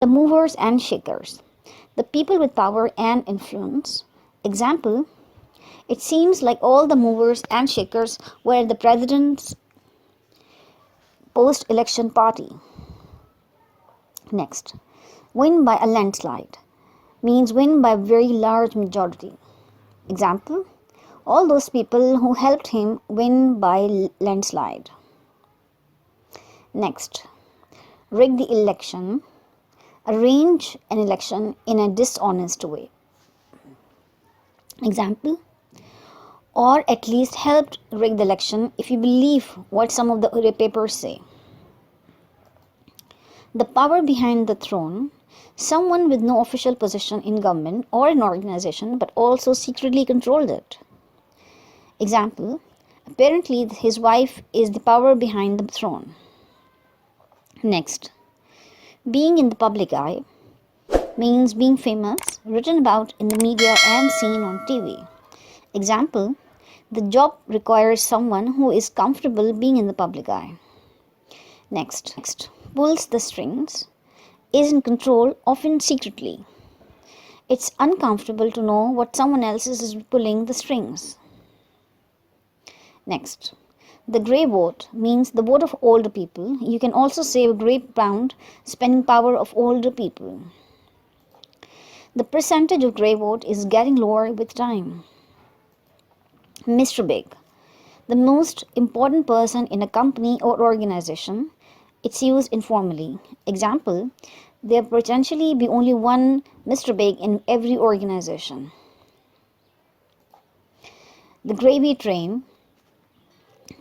The movers and shakers, the people with power and influence. Example, it seems like all the movers and shakers were at the president's post-election party. Next, win by a landslide means win by a very large majority. Example, all those people who helped him win by landslide. Next, rig the election, arrange an election in a dishonest way. Example, or at least helped rig the election if you believe what some of the papers say. The power behind the throne, someone with no official position in government or an organization but also secretly controlled it. Example, apparently his wife is the power behind the throne. Next, being in the public eye means being famous, written about in the media and seen on TV. Example, the job requires someone who is comfortable being in the public eye. Next, pulls the strings, is in control, often secretly. It's uncomfortable to know what someone else is pulling the strings. Next, the grey vote means the vote of older people. You can also say a grey pound, spending power of older people. The percentage of grey vote is getting lower with time. Mr. Big, the most important person in a company or organization. It's used informally. Example, there potentially be only one Mr. Big in every organization. The gravy train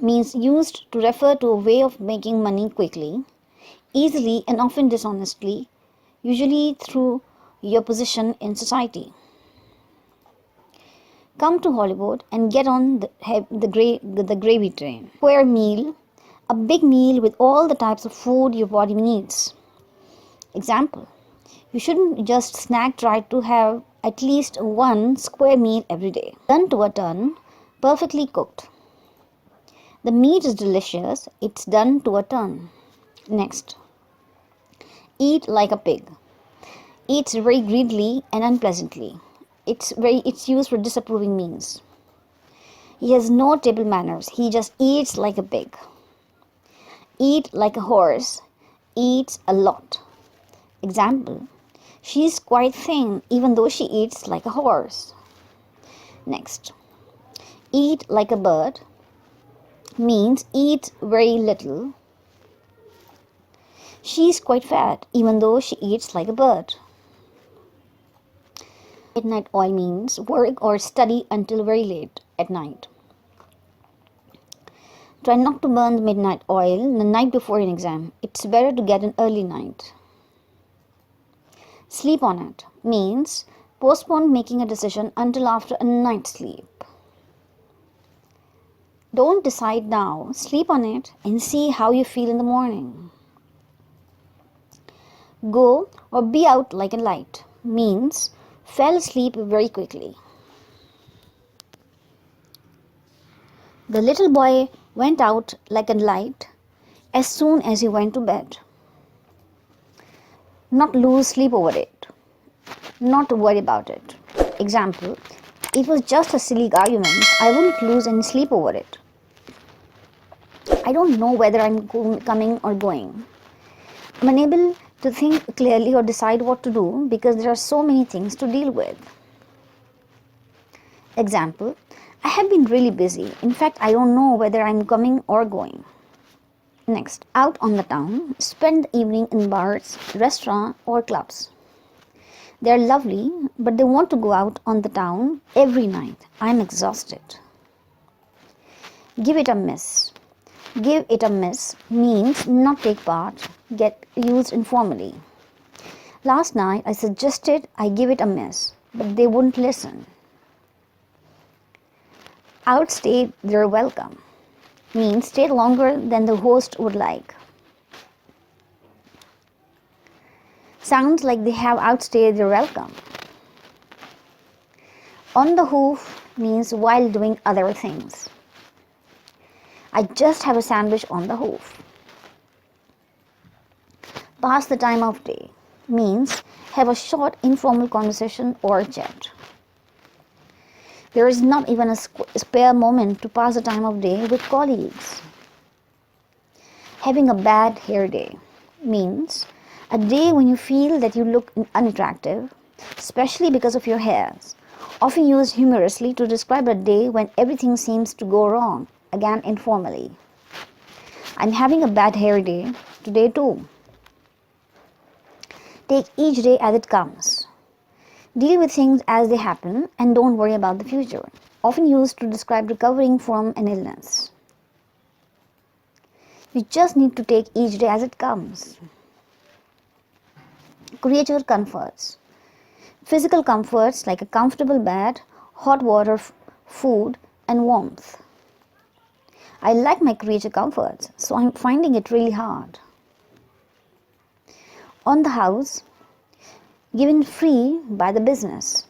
means used to refer to a way of making money quickly, easily and often dishonestly, usually through your position in society. Come to Hollywood and get on the gravy train. Square meal, a big meal with all the types of food your body needs. Example, you shouldn't just snack, try to have at least one square meal every day. Done to a turn, perfectly cooked. The meat is delicious, it's done to a turn. Next, eat like a pig. Eats very greedily and unpleasantly. It's used for disapproving means. He has no table manners, he just eats like a pig. Eat like a horse, eats a lot. Example, she's quite thin even though she eats like a horse. Next, eat like a bird means eat very little. She's quite fat even though she eats like a bird. Midnight oil means work or study until very late at night. Try not to burn the midnight oil the night before an exam. It's better to get an early night. Sleep on it means postpone making a decision until after a night's sleep. Don't decide now. Sleep on it and see how you feel in the morning. Go or be out like a light means fell asleep very quickly. The little boy went out like a light as soon as he went to bed. Not lose sleep over it. Not worry about it. Example, it was just a silly argument. I wouldn't lose any sleep over it. I don't know whether I'm coming or going. I'm unable to think clearly or decide what to do because there are so many things to deal with. Example, I have been really busy. In fact, I don't know whether I'm coming or going. Next, out on the town, spend the evening in bars, restaurants or clubs. They're lovely, but they want to go out on the town every night. I'm exhausted. Give it a miss. Give it a miss means not take part, get used informally. Last night I suggested I give it a miss, but they wouldn't listen. Outstayed their welcome means stay longer than the host would like. Sounds like they have outstayed their welcome. On the hoof means while doing other things. I just have a sandwich on the hoof. Pass the time of day means have a short informal conversation or chat. There is not even a spare moment to pass the time of day with colleagues. Having a bad hair day means a day when you feel that you look unattractive, especially because of your hairs, often used humorously to describe a day when everything seems to go wrong, again informally. I'm having a bad hair day today too. Take each day as it comes. Deal with things as they happen and don't worry about the future, often used to describe recovering from an illness. You just need to take each day as it comes. Create your comforts. Physical comforts like a comfortable bed, hot water, food, and warmth. I like my creature comforts, so I'm finding it really hard. On the house, given free by the business.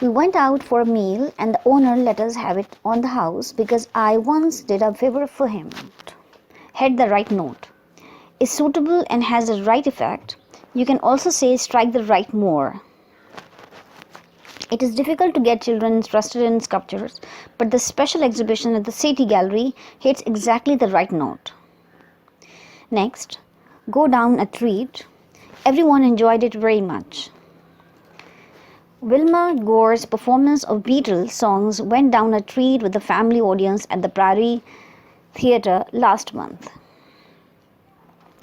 We went out for a meal and the owner let us have it on the house because I once did a favor for him. Hit the right note. Is suitable and has the right effect. You can also say strike the right more. It is difficult to get children interested in sculptures, but the special exhibition at the City Gallery hits exactly the right note. Next, go down a treat. Everyone enjoyed it very much. Wilma Gore's performance of Beatles songs went down a treat with the family audience at the Prairie Theatre last month.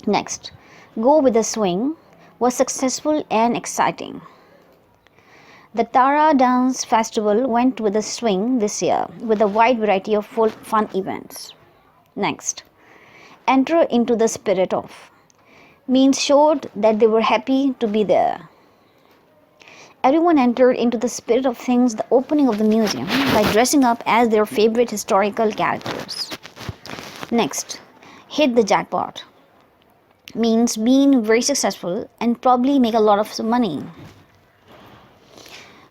Next, Go with the Swing was successful and exciting. The Tara Dance Festival went with a swing this year with a wide variety of fun events. Next, enter into the spirit of means showed that they were happy to be there. Everyone entered into the spirit of things the opening of the museum by dressing up as their favorite historical characters. Next, hit the jackpot means being very successful and probably make a lot of money.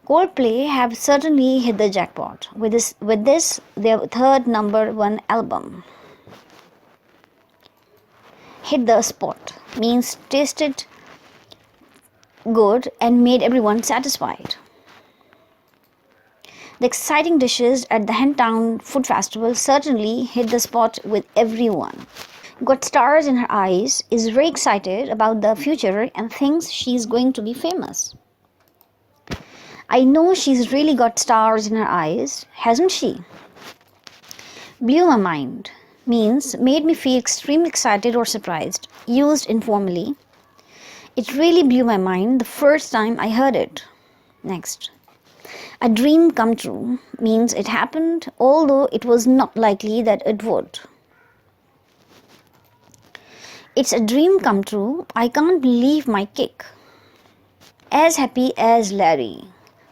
Coldplay have certainly hit the jackpot with this their third #1 album. Hit the spot means tasted good and made everyone satisfied. The exciting dishes at the Hentown Food Festival certainly hit the spot with everyone. Got stars in her eyes, is very excited about the future and thinks she's going to be famous. I know she's really got stars in her eyes, hasn't she? Blew my mind means made me feel extremely excited or surprised, used informally. It really blew my mind the first time I heard it. Next, a dream come true means it happened, although it was not likely that it would. It's a dream come true. I can't believe my kick. As happy as Larry.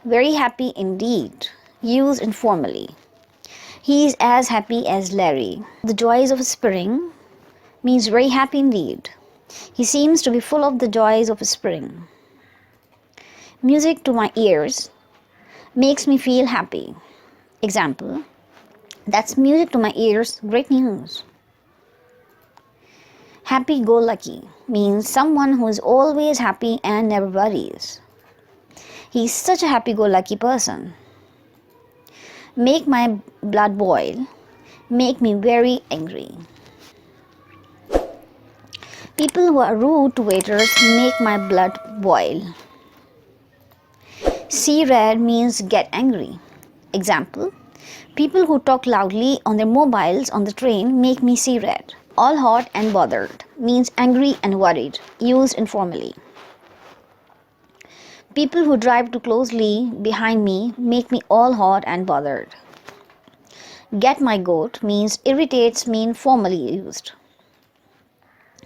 Very happy indeed. Used informally. He is as happy as Larry. The joys of spring means very happy indeed. He seems to be full of the joys of spring. Music to my ears makes me feel happy. Example, that's music to my ears, great news. Happy-go-lucky means someone who is always happy and never worries. He's such a happy-go-lucky person. Make my blood boil, make me very angry. People who are rude to waiters make my blood boil. See red means get angry. Example, people who talk loudly on their mobiles on the train make me see red. All hot and bothered means angry and worried, used informally. People who drive too closely behind me make me all hot and bothered. Get my goat means irritates me informally used.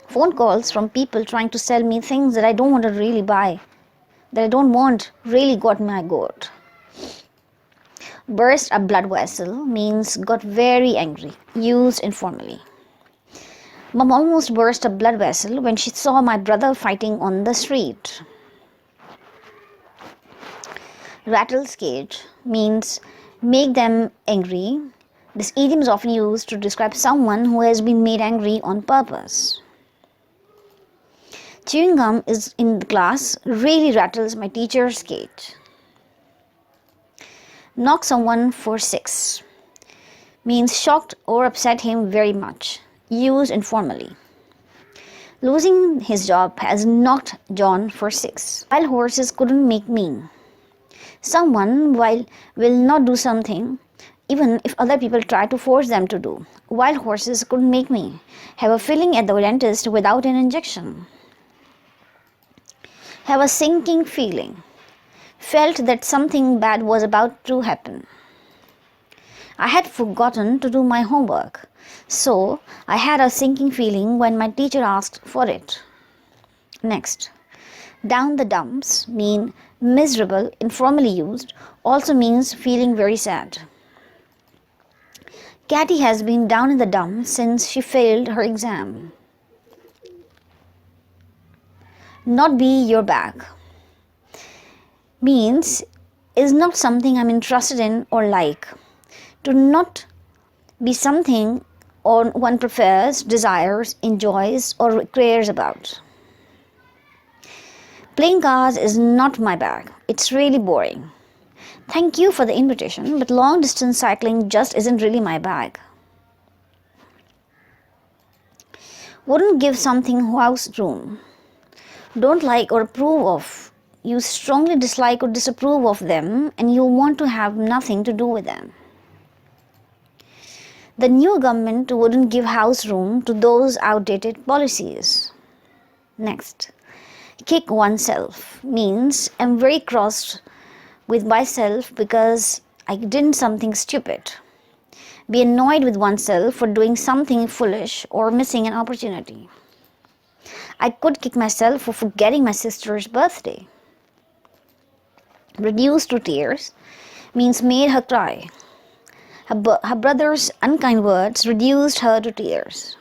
Phone calls from people trying to sell me things that I don't want to really buy, that I don't want really got my goat. Burst a blood vessel means got very angry, used informally. Mom almost burst a blood vessel when she saw my brother fighting on the street. Rattle's cage means make them angry. This idiom is often used to describe someone who has been made angry on purpose. Chewing gum is in the class really rattles my teacher's cage. Knock someone for 6 means shocked or upset him very much, used informally. Losing his job has knocked John for 6. Wild horses couldn't make me. Someone will not do something even if other people try to force them to do. Wild horses couldn't make me. Have a filling at the dentist without an injection. Have a sinking feeling. Felt that something bad was about to happen. I had forgotten to do my homework, so I had a sinking feeling when my teacher asked for it. Next, down the dumps mean miserable, informally used, also means feeling very sad. Catty has been down in the dumps since she failed her exam. Not be your bag means is not something I'm interested in or like. To not be something one prefers, desires, enjoys, or cares about. Playing cards is not my bag. It's really boring. Thank you for the invitation, but long distance cycling just isn't really my bag. Wouldn't give something house room. Don't like or approve of. You strongly dislike or disapprove of them and you want to have nothing to do with them. The new government wouldn't give house room to those outdated policies. Next, kick oneself means I'm very cross with myself because I did something stupid. Be annoyed with oneself for doing something foolish or missing an opportunity. I could kick myself for forgetting my sister's birthday. Reduced to tears means made her cry. Her brother's unkind words reduced her to tears.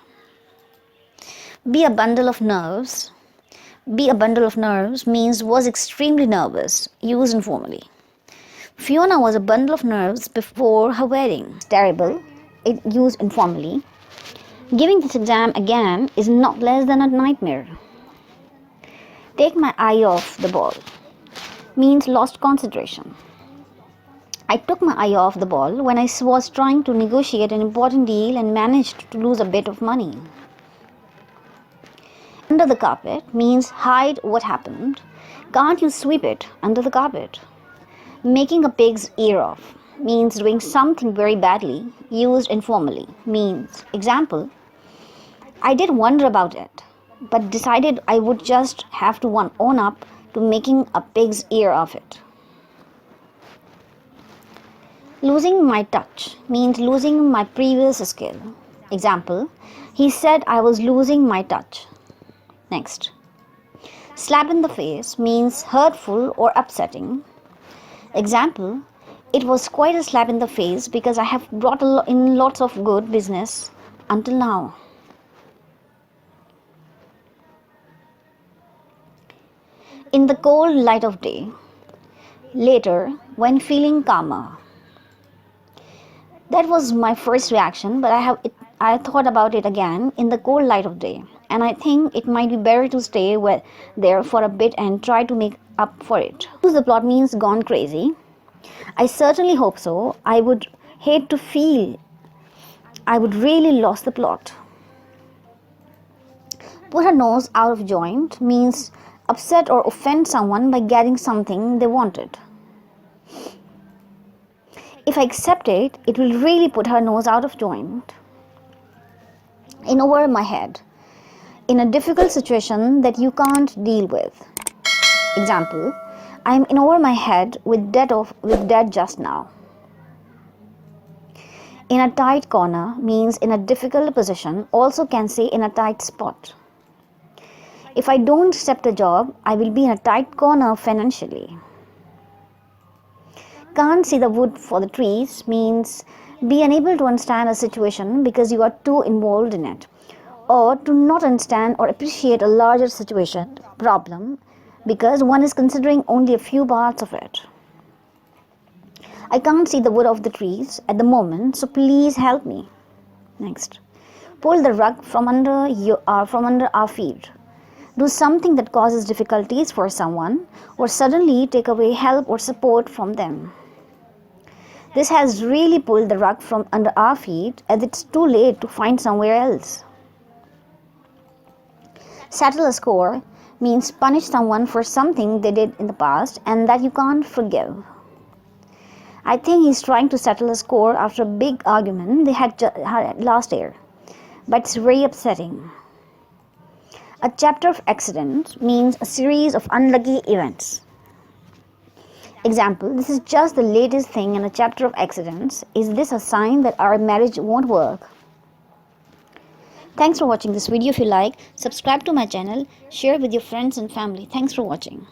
Be a bundle of nerves. Be a bundle of nerves means was extremely nervous, used informally. Fiona was a bundle of nerves before her wedding. It's terrible, it used informally. Giving this exam again is not less than a nightmare. Take my eye off the ball means lost concentration. I took my eye off the ball when I was trying to negotiate an important deal and managed to lose a bit of money. Under the carpet means hide what happened. Can't you sweep it under the carpet? Making a pig's ear off means doing something very badly, used informally. Means, example, I did wonder about it, but decided I would just have to own up to making a pig's ear of it. Losing my touch means losing my previous skill. Example, he said I was losing my touch. Next, slap in the face means hurtful or upsetting. Example, it was quite a slap in the face because I have brought in lots of good business until now. In the cold light of day, later when feeling calmer. That was my first reaction, but I thought about it again in the cold light of day, and I think it might be better to stay there for a bit and try to make up for it. The plot means gone crazy. I certainly hope so. I would hate to feel I would really lost the plot. Put her nose out of joint means upset or offend someone by getting something they wanted. If I accept it, it will really put her nose out of joint. In over my head, in a difficult situation that you can't deal with. Example, I am in over my head with debt just now. In a tight corner means in a difficult position, also can say in a tight spot. If I don't accept a job, I will be in a tight corner financially. Can't see the wood for the trees means be unable to understand a situation because you are too involved in it, or to not understand or appreciate a larger situation, problem, because one is considering only a few parts of it. I can't see the wood of the trees at the moment, so please help me. Next, pull the rug from under our feet. do something that causes difficulties for someone, or suddenly take away help or support from them. This has really pulled the rug from under our feet, as it's too late to find somewhere else. Settle a score means punish someone for something they did in the past and that you can't forgive. I think he's trying to settle a score after a big argument they had last year, but it's very upsetting. A chapter of accident means a series of unlucky events. Example, this is just the latest thing in a chapter of accidents. Is this a sign that our marriage won't work? Thanks for watching this video. If you like, subscribe to my channel, share with your friends and family. Thanks for watching.